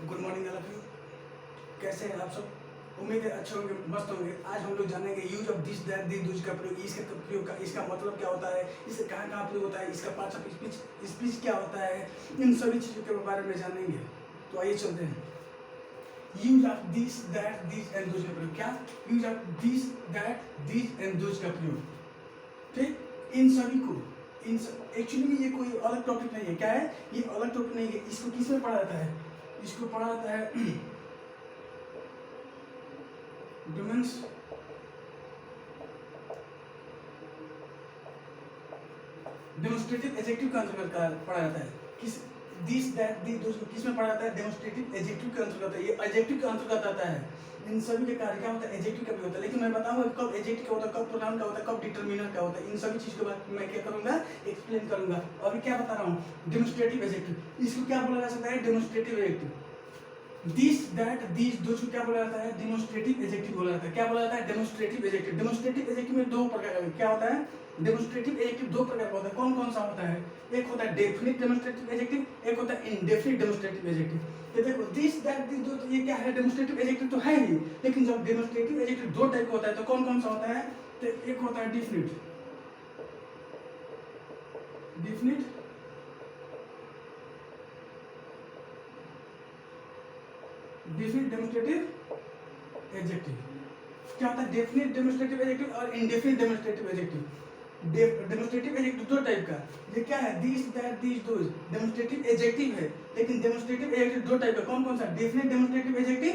Good morning all of you. कैसे हैं आप सब? उम्मीद है अच्छे होंगे, मस्त होंगे। आज हम लोग जानेंगे use of this that this Dooj का प्रयोग, इसके प्रयोग का इसका मतलब क्या होता है, इससे कहाँ कहाँ प्रयोग होता है, इसका पार्ट्स ऑफ स्पीच क्या होता है, इन सभी चीज़ों के बारे में जानेंगे। तो आइए चलते हैं। Use of this that this and Dooj का प्रयोग। क्या? Use of this that this and Dooj का प्रयोग। ठीक, इन सभी को एक्चुअली में ये कोई अलग टॉपिक नहीं है। क्या है ये? अलग टॉपिक नहीं है। इसको किस में पढ़ा जाता है? इसको पढ़ा जाता है डेमोन्स्ट्रेटिव एडजेक्टिव का अंतर्गत पढ़ा जाता है। किस? दिस दैट दिस दोज को किस में पढ़ा जाता है? डेमोन्स्ट्रेटिव एडजेक्टिव के अंतर्गत है। ये एडजेक्टिव के अंतर्गत आता है। इन सभी के कार्य क्या होता है? एडजेक्टिव का भी होता है। लेकिन मैं बताऊंगा कब एडजेक्टिव का होता है, कब प्रोनाउन का होता है, कब डिटरमिनर का होता है। इन सभी चीज के बाद मैं क्या करूंगा? एक्सप्लेन करूंगा। अभी क्या बता रहा हूँ? Demonstrative adjective. इसको क्या बोला जा सकता है? Demonstrative adjective. This that this those को क्या बोला जाता है? डेमोन्स्ट्रेटिव एडजेक्टिव बोला जाता है। क्या बोला जाता है? Demonstrative adjective. डेमोन्स्ट्रेटिव एडजेक्टिव में दो प्रकार का क्या होता है? डेमोन्स्ट्रेटिव एडजेक्टिव दो प्रकार का होता है। कौन कौन सा होता है? एक होता है डेफिनिट डेमोन्स्ट्रेटिव एडजेक्टिव, एक होता है इंडेफिनिट डेमोन्स्ट्रेटिव एडजेक्टिव। तो देखो दिस दैट दिस दो ये क्या है? डेमोन्स्ट्रेटिव एडजेक्टिव तो है ही, लेकिन जब डेमोन्स्ट्रेटिव एडजेक्टिव दो टाइप का होता है तो कौन कौन सा होता है? तो एक होता है definite definite definite demonstrative adjective. क्या होता है? डेफिनिट डेमोन्स्ट्रेटिव एडजेक्टिव और indefinite demonstrative adjective. Demonstrative adjective दो टाइप का। ये क्या है? This that this those demonstrative adjective है, लेकिन डेमोन्स्ट्रेटिव एडजेक्टिव दो टाइप का। कौन कौन सा? डेफिनिट डेमोन्स्ट्रेटिव एडजेक्टिव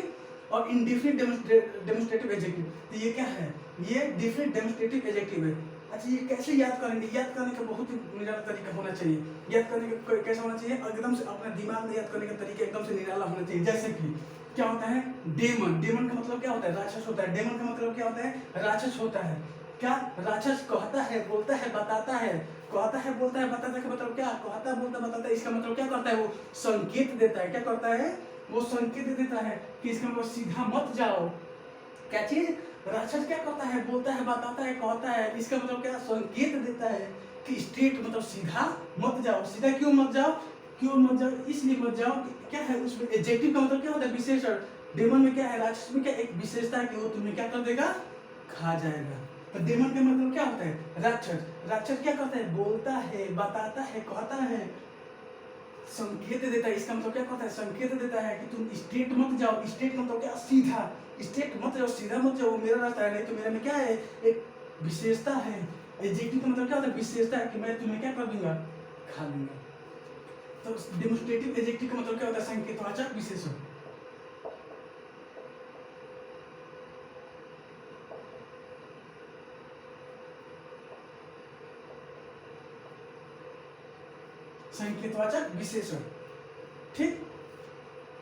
और इंडेफिनिट डेमोन्स्ट्रेटिव एडजेक्टिव। तो ये क्या है? ये डेफिनिट डेमोन्स्ट्रेटिव एडजेक्टिव है। अच्छा, ये कैसे याद करेंगे? याद करने का बहुत ही निराला तरीका होना चाहिए। याद करने का कैसा होना चाहिए? एकदम से अपने दिमाग में याद करने का तरीका एकदम से निराला होना चाहिए। जैसे कि क्या होता है? डेमन। डेमन का मतलब क्या होता है? राक्षस होता है। डेमन का मतलब क्या होता है? राक्षस होता है। क्या? राक्षस कहता है, बोलता है, बताता है। कहता है, बोलता है, बताता है का मतलब क्या? कहता है, बोलता, बताता है, इसका मतलब क्या करता है? वो संकेत देता है। क्या करता है? वो संकेत देता है कि इसका मतलब सीधा मत जाओ। क्या चीज? राक्षस क्या करता है? बोलता है, बताता है, कहता है, इसका मतलब क्या? संकेत देता है कि स्ट्रेट मतलब सीधा मत जाओ। सीधा क्यों मत जाओ? क्यों मत जाओ? इसलिए मत जाओ कि क्या है उसमें? एडजेक्टिव का मतलब क्या होता है? विशेषण। डेमन में क्या है? राक्षस में क्या एक विशेषता है कि वो तुम्हें क्या कर देगा? खा जाएगा। तो डेमन का मतलब क्या होता है? राक्षस। राक्षस क्या करता है? बोलता है, बताता है, कहता है, संकेत देता है। इसका मतलब क्या कहता है? संकेत देता है कि तुम स्ट्रेट मत जाओ। स्ट्रेट मतलब क्या? सीधा। स्ट्रेट मत जाओ, सीधा मत जाओ, मेरा रास्ता है। नहीं तो मेरे में क्या है? एक विशेषता है। एडजेक्टिव का मतलब क्या होता है? विशेषता है कि मैं तुम्हें क्या कर दूंगा? खा दूंगा। तो डेमोन्स्ट्रेटिव एडजेक्टिव का मतलब क्या होता है? संकेतवाचक विशेषण। संकेतवाचक विशेषण। ठीक,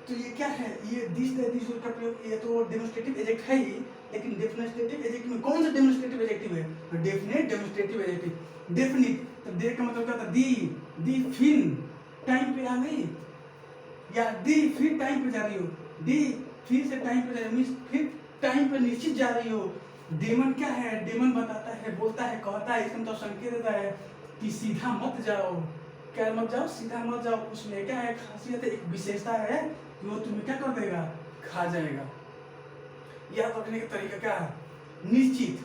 तो ये क्या है? ये दिस दैट दिस का प्रयोग। ये तो डेमोन्स्ट्रेटिव एडजेक्टिव है ही, लेकिन डेमोन्स्ट्रेटिव एडजेक्टिव में कौन सा डेमोन्स्ट्रेटिव एडजेक्टिव है? तो डेफिनिट डेमोन्स्ट्रेटिव एडजेक्टिव। डेफिनिट तो दे का मतलब क्या होता है? दी फिर टाइम पे आ गई, या दी फिर टाइम पे जा रही हो। दी फिर से टाइम पे जा रही हो, फिर टाइम पे निश्चित जा रही हो। डेमन क्या है? डेमन बताता है, बोलता है, कहता है, इसका मतलब संकेत देता है कि सीधा मत जाओ। क्या मत जाओ? सीधा मत जाओ। उसमें क्या है? खासियत है, एक विशेषता है कि वो तुम्हें क्या कर देगा? खा जाएगा। याद रखने का तरीका क्या है? निश्चित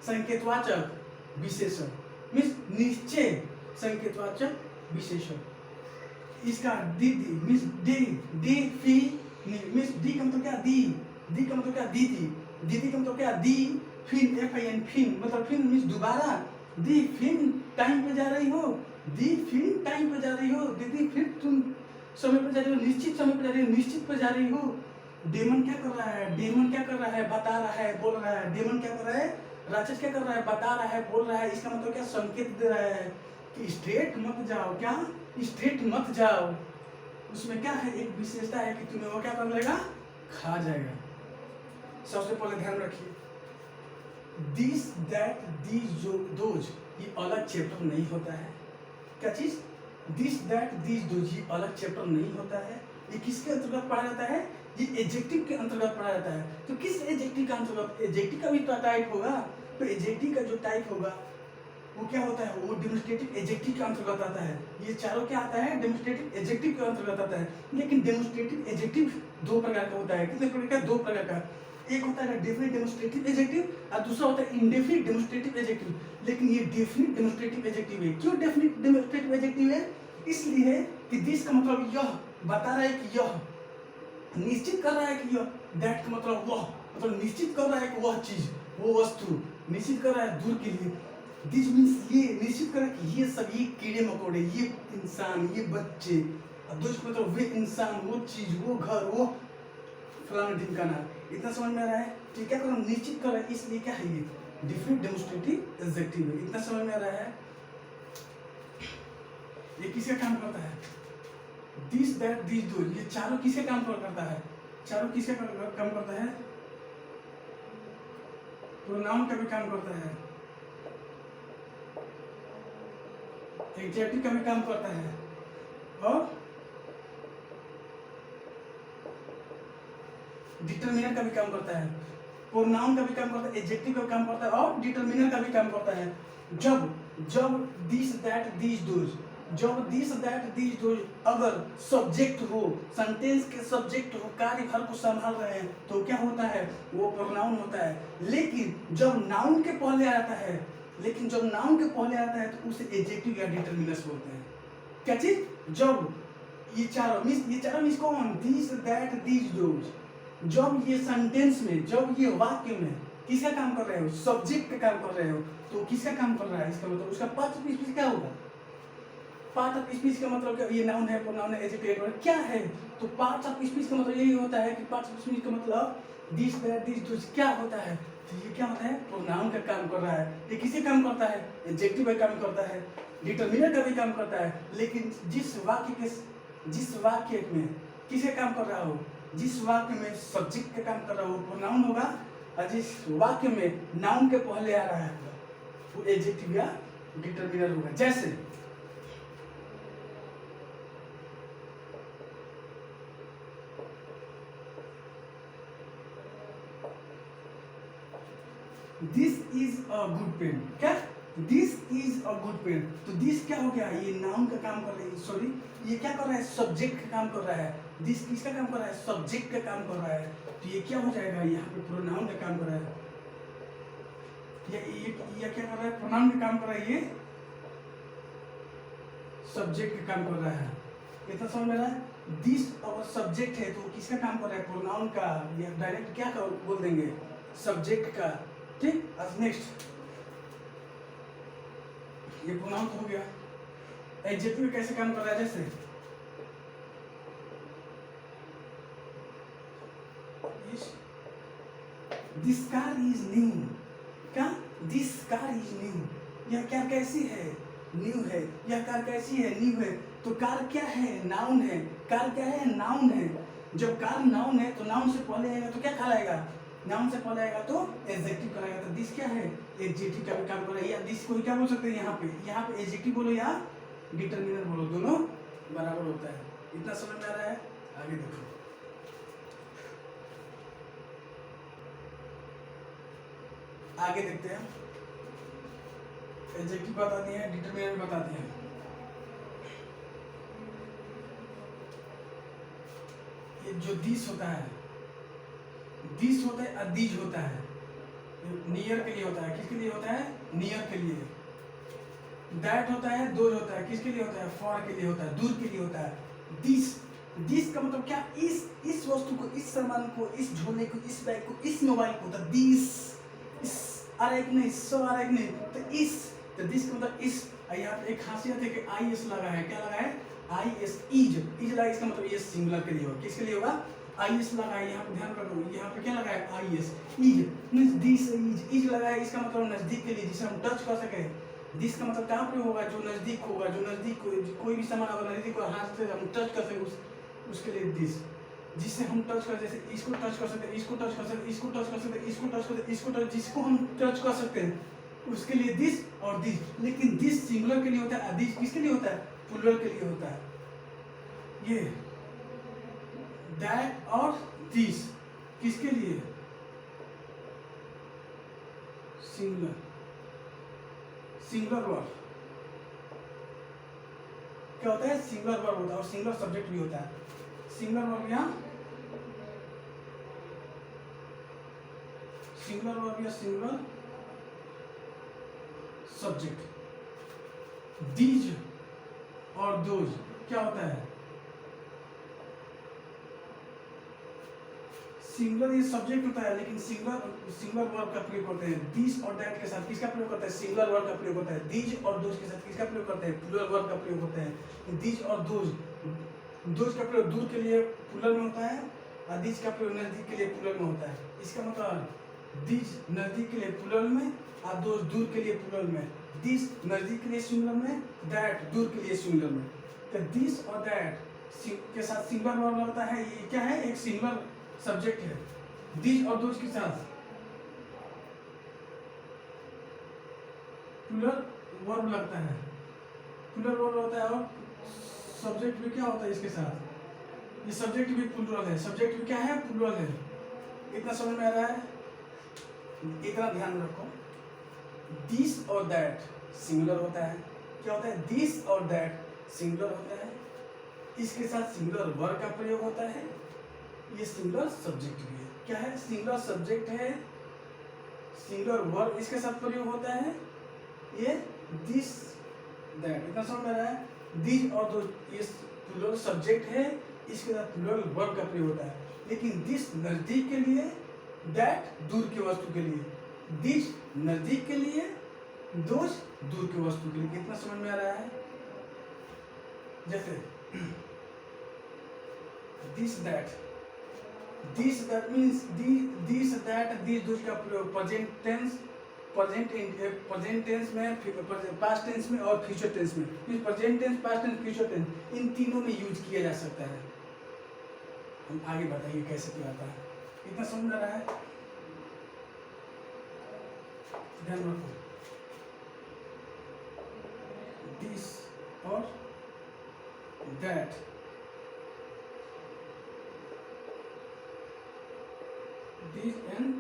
संकेतवाचक विशेषण मीन्स निश्चय संकेतवाचक विशेषण। इसका दी means the fee means the का मतलब क्या? दी का मतलब क्या? दीदी। दीदी का मतलब क्या? The fin F I N fin मतलब फिन मीन्स दोबारा। दी फिन टाइम पे जा रही हो। दी फिन टाइम पे जा रही हो। दीदी फिर तुम समय पर जा रही हो, निश्चित समय पर जा रही हो, निश्चित पर जा रही हो। डेमन क्या कर रहा है? डेमन क्या कर रहा है? बता रहा है, बोल रहा है। डेमन क्या कर रहा है? राक्षस क्या कर रहा है? बता रहा है, बोल रहा है। इसका मतलब क्या? संकेत दे रहा है कि स्ट्रेट मत जाओ। क्या? स्ट्रेट मत जाओ। उसमें क्या है? एक विशेषता है कि तुम्हें वो क्या कर लेगा? खा जाएगा। सबसे पहले ध्यान रखिए, दिस दैट दिस दोज ये अलग चैप्टर नहीं होता है। क्या चीज? दिस दैट दिस दोज ये अलग चैप्टर नहीं होता है। ये किसके अंतर्गत पढ़ा जाता है? ये एडजेक्टिव के अंतर्गत पढ़ा जाता है। तो किस एडजेक्टिव का अंतर्गत? एडजेक्टिव का भी तो टाइप होगा। तो एडजेक्टिव का जो टाइप होगा वो क्या होता है, वो डेमोस्ट्रेटिव एडजेक्टिव के अंतर्गत आता है। ये चारों क्या आता है, डेमोस्ट्रेटिव एडजेक्टिव के अंतर्गत आता है। लेकिन डेमोस्ट्रेटिव एडजेक्टिव दो प्रकार का होता है। कितने प्रकार का, दो प्रकार का। एक होता है डेफिनिट डेमोस्ट्रेटिव एडजेक्टिव और दूसरा होता है इंडेफिनिट डेमोस्ट्रेटिव एडजेक्टिव। लेकिन ये डेफिनिट डेमोस्ट्रेटिव एडजेक्टिव है। क्यों डेफिनिट डेमोस्ट्रेटिव एडजेक्टिव है, इसलिए है कि दिस का मतलब यह बता रहा है कि यह, निश्चित कर रहा है कि यह, दैट का मतलब वह, मतलब निश्चित कर रहा है कि वह चीज, वो वस्तु निश्चित कर रहा है दूर के लिए। दिस मीन्स ये निश्चित कर रहा है कि ये सभी कीड़े मकोड़े, ये इंसान, ये बच्चे, दोस्त मतलब वे इंसान, वो चीज, वो घर, वो फलाना ढिमकाना। इतना समझ में आ रहा है। तो क्या कर रहा है, निश्चित कर रहा है, इसलिए क्या है ये डिफरेंट डेमोस्ट्रेटिव एडजेक्टिव है। इतना समझ में आ रहा है। ये किसका काम करता है, दिस दैट दिस दोज, ये चारों किसके काम करता है, चारों किसके काम करता है, प्रोनाउन का भी काम करता है, एडजेक्टिव का भी काम करता है, और डिटरमिनर का भी काम करता है। प्रोनाउन का भी काम करता है, एडजेक्टिव का भी काम करता है, और डिटरमिनर का भी काम करता है। जब जब दिस दैट दिस दोज, जब दिस दैट दिस दोज अगर सब्जेक्ट हो, सेंटेंस के सब्जेक्ट हो, कार्यभार को संभाल रहे हैं, तो क्या होता है, वो प्रोनाउन होता है। लेकिन जब नाउन के पहले आता है, लेकिन जब नाउन के पहले आता है तो उसे एडजेक्टिव या डिटरमिनर्स बोलते हैं। क्या चीज, जब ये चारों मीन्स कौन, दिस दैट दिस दोज, जब ये सेंटेंस में, जब ये वाक्य में किसका काम कर रहे हो, सब्जेक्ट का काम कर रहे हो, तो किसका काम कर रहा है, इसका मतलब उसका पार्ट ऑफ स्पीच क्या होगा, पार्ट ऑफ स्पीच का मतलब क्या, ये नाउन है, प्रोनाउन है, एडजेक्टिव क्या है, तो पार्ट ऑफ स्पीच का मतलब यही होता है कि पार्ट ऑफ स्पीच का मतलब दिस दैट दिस दोज क्या होता है, तो ये क्या होता है, प्रोनाउन का काम कर रहा है। ये किसके काम करता है, एडजेक्टिव का काम करता है, डिटरमिनर का भी काम करता है। लेकिन जिस वाक्य में किसका काम कर रहा हो, जिस वाक्य में सब्जेक्ट का काम कर रहा हो प्रोनाउन होगा, और जिस वाक्य में नाउन के पहले आ रहा है वो एडजेक्टिव या डिटरमिनर होगा। जैसे this is a good pen, क्या, this is a good pen, तो दिस क्या हो गया, ये नाउन का काम कर रहा है, सॉरी ये क्या कर रहा है, सब्जेक्ट का काम कर रहा है। दिस किसका काम कर रहा है, सब्जेक्ट का काम कर रहा है, तो ये क्या हो जाएगा, यहाँ पे प्रोनाउन का काम कर रहा है। ये क्या कर रहा है, प्रोनाउन का काम कर रहा है, ये सब्जेक्ट का काम कर रहा है। इतना समझ में रहा है। दिस अगर सब्जेक्ट है तो किसका काम कर रहा है, प्रोनाउन का, या डायरेक्ट क्या बोल देंगे, सब्जेक्ट का। ठीक, अब नेक्स्ट ये प्रोनाउन हो गया। एडजेक्टिव कैसे काम कर रहा है, जैसे दिस कार इज न्यू, क्या, दिस कार इज न्यू, यह कार कैसी है, न्यू है, यह कार कैसी है, न्यू है। तो कार क्या है, नाउन है, कार क्या है, नाउन है। जब कार नाउन है तो नाउन से पहले आएगा तो क्या कहलाएगा, नाउन से पहले आएगा तो एडजेक्टिव कहलाएगा। तो दिस क्या है, एडजेक्टिव का भी काम कर रहा है, या दिस को क्या बोल सकते हैं, यहाँ पे एडजेक्टिव बोलो या डिटरमिनर बोलो, दोनों बराबर होता है। इतना समझ में आ रहा है। आगे देखो, आगे देखते हैं। एडजेक्टिव बता दिए हैं, डिटरमिनर भी बता दिए हैं। ये जो दिस होता है, दिस होता है, अदीज होता है, नियर के लिए होता है, किसके लिए होता है, नियर के लिए। दैट होता है, दोज होता है, किसके लिए होता है, फॉर के लिए होता है, दूर के लिए होता है। दिस का मतलब क्या, इस वस्तु को, इस सामान को, इस झोले को, इस बैग को, इस मोबाइल को, तो दिस, इस आ रहा है कि नहीं, सो आ रहा है कि नहीं, तो दिस का मतलब इस। यहाँ पे एक खासियत है कि आई एस लगा है, क्या लगा है, आई एस, इज लगा, इसका मतलब ये सिंगुलर के लिए होगा, किसके लिए होगा, आई एस लगा है। यहाँ पे ध्यान रखो, यहाँ पे क्या लगा है, I S, is means this, is लगा है, इसका मतलब नजदीक के लिए, जिसे हम टच कर सके। दिस का मतलब कहाँ पे होगा, जो नजदीक होगा, जो नजदीक, कोई भी सामान अगर नजदीक हो, हाथ से हम टच कर सके उसके लिए दिस, जिससे हम टच कर, जैसे इसको टच कर सकते हैं, इसको टच कर सकते हैं, इसको टच कर सकते हैं, इसको टच कर सकते हैं, इसको टच, जिसको हम टच कर सकते हैं उसके लिए दिस और दिस। लेकिन दिस सिंगुलर के लिए होता है, दिस किसके लिए होता है, प्लूरल के लिए होता है। ये दैट और दिस किसके लिए, सिंगुलर वर्ब क्या होता है, सिंगुलर वर्ब होता है और सिंगुलर सब्जेक्ट भी होता है। सिंगुलर वर्ब या सिंगुलर सब्जेक्ट। दीज और दोज क्या होता है, सिंगुलर ये सब्जेक्ट होता है, लेकिन सिंगुलर वर्ब का प्रयोग करते हैं। दिस और दैट के साथ किसका प्रयोग करते हैं, सिंगुलर वर्ब का प्रयोग होता है। दीज और दोज के साथ किसका प्रयोग करते हैं, प्लूरल वर्ब का प्रयोग होता है। दीज और दोज का प्रयोग दूर के लिए प्लूरल में होता है और दीज का प्रयोग नजदीक के लिए प्लूरल में होता है। इसका मतलब दीज नजदीक के लिए प्लूरल में और दोज दूर के लिए प्लूरल में। दिस नजदीक के लिए सिंगुलर में, दैट दूर के लिए सिंगुलर में। तो दिस और दैट के साथ सिंगुलर वर्ब लगता है, ये क्या है, एक सिंगुलर सब्जेक्ट है। दिस और दोज के साथ प्लूरल वर्ब लगता है, प्लूरल वर्ब होता है। और सब्जेक्ट भी क्या होता है इसके साथ, ये सब्जेक्ट भी प्लूरल है, सब्जेक्ट भी क्या है, प्लूरल है। इतना समझ में आ रहा है, इतना ध्यान रखो। दिस और दैट सिंगुलर होता है, क्या होता है, दिस और दैट सिंगुलर होता है, इसके साथ सिंगुलर वर्ब का प्रयोग होता है। ये सिंगुलर सब्जेक्ट भी है, क्या है, सिंगुलर सब्जेक्ट है, सिंगुलर वर्ब इसके साथ प्रयोग होता है। ये दिस दैट, इतना समझ में आ रहा है। दिस और दो ये प्लूरल सब्जेक्ट है, इसके साथ प्लूरल वर्ब का प्रयोग होता है। लेकिन दिस नजदीक के लिए, दैट दूर की वस्तु के लिए। दिस नजदीक के लिए, दोज दूर की वस्तु के लिए। कितना समझ में आ रहा है, जैसे this that means this that this those का प्रयोग प्रेजेंट टेंस में, पास्ट टेंस में और फ्यूचर टेंस में। इस present tense, past tense, future tense इन तीनों में यूज किया जा सकता है। हम आगे बताइए कैसे किया जाता है, इतना समझ आ रहा है, ध्यान रखो। दिस और दैट दिस एंड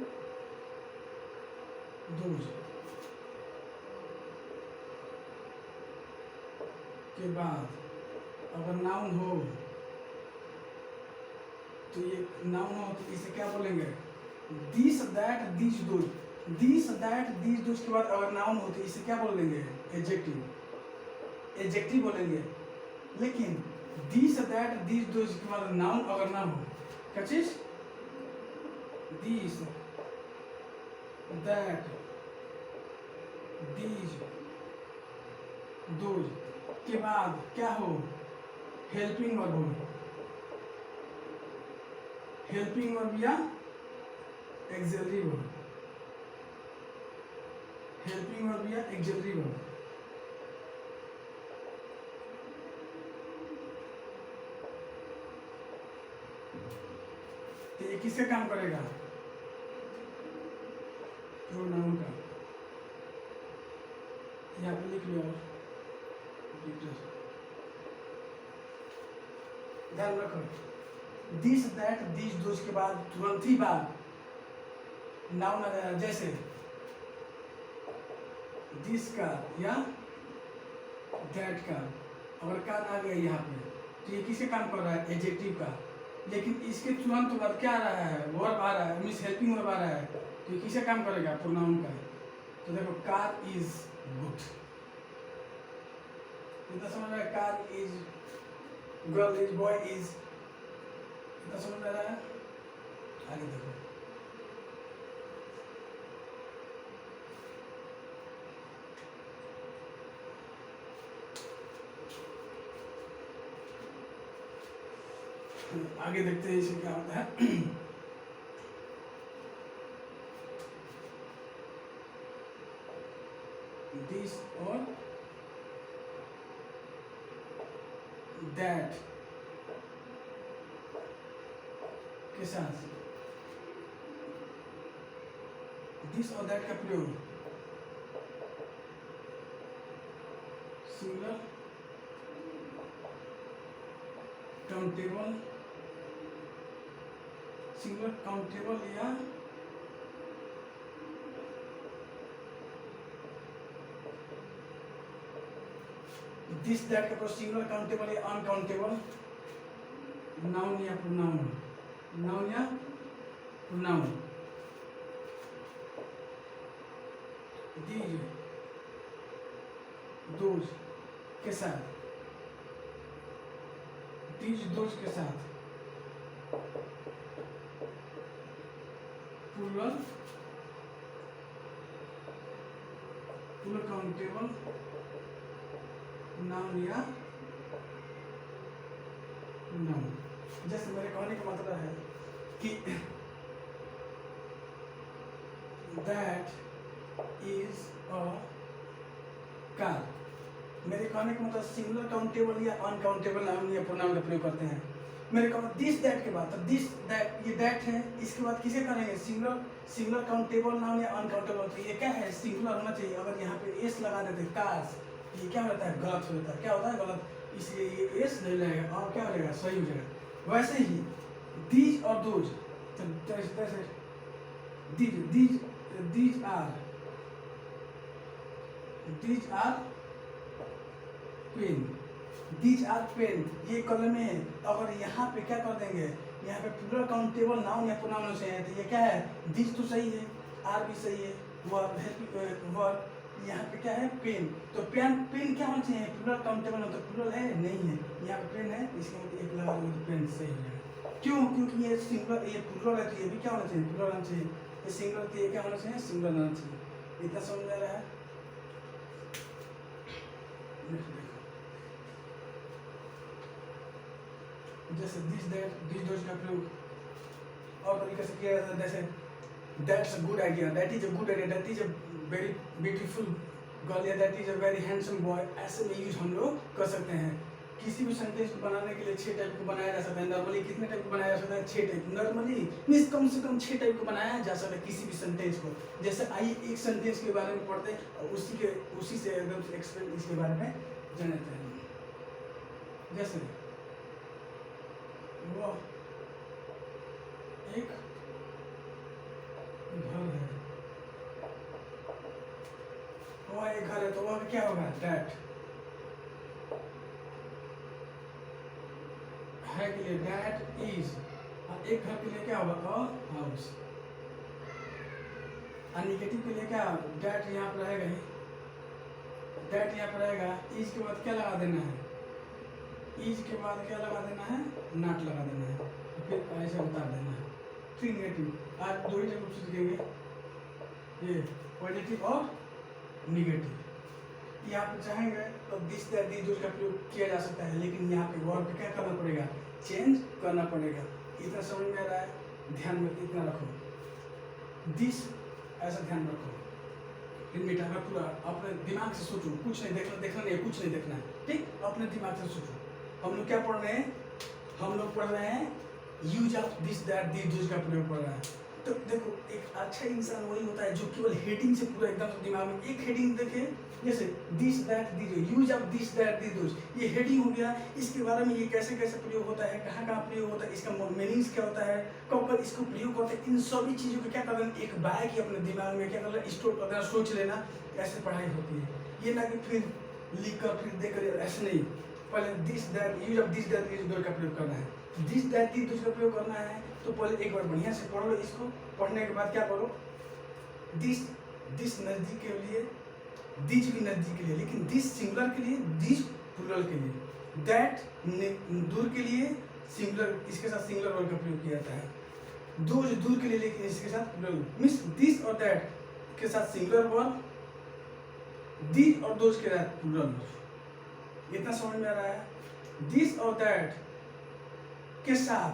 दोज के बाद अगर नाउन हो तो ये नाउन हो तो इसे क्या बोलेंगे, this that this those. This that this those के बाद अगर नाउन हो तो इसे क्या बोलेंगे, एडजेक्टिव बोलेंगे। लेकिन दिस दैट दिस दोज के बाद नाउन अगर ना हो, क्या चीज, दिस दैट दिस दोज के बाद क्या हो, हेल्पिंग वर्ब हो, हेल्पिंग वर्ब या एक्सिलरी वर्ब, हेल्पिंग वर्ब या एक्सिलरी वर्ब। तो ये किसका काम करेगा, प्रोनाउन का। यहाँ पे लिख लो, ध्यान रखो। दिस दैट दिस दोज के बाद तुरंत ही बाद नाउन आ जाएगा, जैसे दिस का या दैट का। अगर का आ गया यहाँ पे तो ये किसके काम कर रहा है, एडजेक्टिव का। लेकिन इसके तुरंत बाद क्या आ रहा है, वर्ब आ रहा है, मीन्स हेल्पिंग वर्ब आ रहा है, तो ये किसका काम करेगा, प्रोनाउन का। तो देखो, कार इज गुड, इतना समझ रहा है, car is, girl is, boy is, इतना समझ में आ रहा है। आगे देखो, आगे देखते हैं इसे क्या होता है। दिस और दैट के साथ दिस और दैट का प्रयोग सिंगुलर काउंटेबल या दिस दैट का सिंगुलर काउंटेबल या अनकाउंटेबल, नाउन या प्रोनाउन, नाउन या प्रोनाउन। दीज दोज के साथ, दीज दोज के साथ प्लूरल काउंटेबल नाउन या नाउन। जैसे मेरे कहने का मतलब है कि दैट इज अ कार। मेरे कहने का मतलब सिंगुलर काउंटेबल या अनकाउंटेबल नाउन या प्रोनाउन का प्रयोग करते हैं। मेरे कहना दिस दैट के बाद, तो दिस दैट, ये दैट है, इसके बाद किसे करेंगे? सिंगुलर काउंटेबल नाउन या अनकाउंटेबल। तो ये क्या है? सिंगुलर होना चाहिए। अगर यहाँ पे एस लगा देते कार्स, ये क्या होता है? गलत हो जाता है। क्या होता है? गलत। इसलिए ये एस नहीं लगेगा और क्या हो जाएगा? सही हो जाएगा। वैसे ही दीज और those, these are pen, these are pen, ये कलम है। अगर यहाँ पे क्या कर देंगे? यहाँ पे प्लूरल काउंटेबल नाउन या प्रोनाउन से है, तो ये क्या है? दीज तो सही है, आर भी सही है, वर्ब यहाँ पे क्या है? पेन। तो पेन क्या होना चाहिए? प्लूरल काउंटेबल हो, तो प्लूरल है नहीं है, यहाँ पे पेन है, इसके मतलब एक लगा दो तो पेन सही हो जाएगा। क्यों? क्योंकि ये सिंगुलर, ये प्लूरल है, तो ये भी क्या होना चाहिए? प्लूरल होना चाहिए। ये सिंगुलर, तो ये क्या होना चाहिए? सिंगुलर होना चाहिए। इतना समझ आ रहा है? जैसे दिस दैट, दिस दोज का प्रयोग और तरीके से किया जाता है। जैसे that's a good idea, that is a good idea, that is a very beautiful girl, या that is a very handsome boy. ऐसे में यूज हम लोग कर सकते हैं। किसी भी सेंटेंस को बनाने के लिए 6 टाइप को बनाया जा सकता है। नॉर्मली कितने टाइप को बनाया जा सकता है? 6 टाइप। नॉर्मली मीन्स कम से कम 6 टाइप को बनाया जा सकता है किसी भी सेंटेंस को। जैसे आइए एक सेंटेंस के बारे में पढ़ते हैं और उसी से एकदम एक्सप्लेन इसके बारे में जानते हैं। जैसे वो एक घर है, वह एक घर है, तो वह क्या होगा? दैट है के लिए दैट इज, और एक घर के लिए क्या होगा? A house. और निगेटिव के लिए क्या? दैट यहाँ पर रहेगा ही, दैट यहाँ पर रहेगा। इज के बाद क्या लगा देना है? इज के बाद क्या लगा देना है? नॉट लगा देना है, फिर ऐसे उतार देना है। Three negative. आज दो ही जगह सीखेंगे, ये पॉजिटिव और निगेटिव। यहाँ पे चाहेंगे तो दिस दैट दिस दोज का प्रयोग किया जा सकता है, लेकिन यहाँ पे वर्ब क्या करना पड़ेगा? चेंज करना पड़ेगा। इतना समझ में आ रहा है? ध्यान में इतना रखो, दिस ऐसा ध्यान रखो। फिर मिटाकर पूरा अपने दिमाग से सोचो, कुछ नहीं देखना नहीं, कुछ नहीं देखना है, ठीक? अपने दिमाग से सोचो। हम लोग क्या पढ़ रहे हैं? हम लोग पढ़ रहे हैं use of this that this those का प्रयोग पढ़ रहे हैं। तो देखो, एक अच्छा इंसान वही होता है जो केवल हेडिंग से पूरा एकदम दिमाग में एक हेडिंग देखे। जैसे this that this, use of this that this those, ये हेडिंग हो गया। इसके बारे में ये कैसे कैसे प्रयोग होता है, कहाँ कहाँ प्रयोग होता है, इसका मीनिंग्स क्या होता है, कब कब इसको प्रयोग करते हैं, इन सभी चीज़ों को क्या करना, एक बैग ही अपने दिमाग में क्या करना, स्टोर करना, सोच लेना। ऐसे पढ़ाई होती है। ये ना कि फिर लिख कर फिर देख कर, ऐसे नहीं। पहले this that, use of this that this those का प्रयोग करना है। दिस दैट दिस दोज का प्रयोग करना है तो पहले एक बार बढ़िया से पढ़ लो इसको। पढ़ने के बाद क्या करो? दिस नजदीक के लिए, दिस भी नजदीक के लिए, लेकिन दिस सिंगुलर के लिए, दिस प्लूरल के लिए, दैट दूर के लिए सिंगुलर, इसके साथ सिंगुलर वर्ब का प्रयोग किया जाता है। दोज दूर के लिए, लेकिन इसके साथ प्लूरल। मीन्स दिस और दैट के साथ सिंगुलर वर्ब, दिस और दोज के साथ प्लूरल वर्ब। इतना समझ में आ रहा है? दिस और दैट के साथ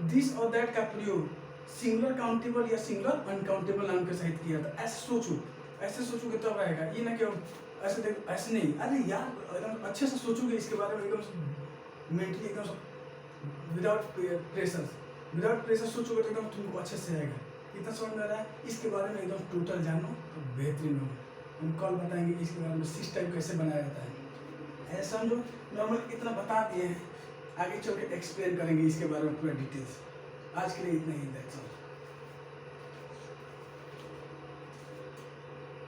दिस और दैट का प्रयोग सिंगुलर काउंटेबल या सिंगुलर अनकाउंटेबल नाउन के सहित किया था। ऐसे सोचोगे तब आएगा। ये ना कि ऐसे देख, ऐसे नहीं। अरे यार, एकदम अच्छे से सोचोगे इसके बारे में, एकदम मेंटली, एकदम विदाउट प्रेशर सोचोगे तो एकदम तुमको अच्छे से आएगा। इतना समझ में आ रहा है? इसके बारे में एकदम टोटल जानो तो बेहतरीन हो। हम कल बताएंगे इसके बारे में 6 टाइप कैसे बनाया जाता है। ऐसा समझो, नॉर्मल इतना बता दिए हैं, आगे चल के एक्सप्लेन करेंगे इसके बारे में पूरा डिटेल्स। आज के लिए इतना ही।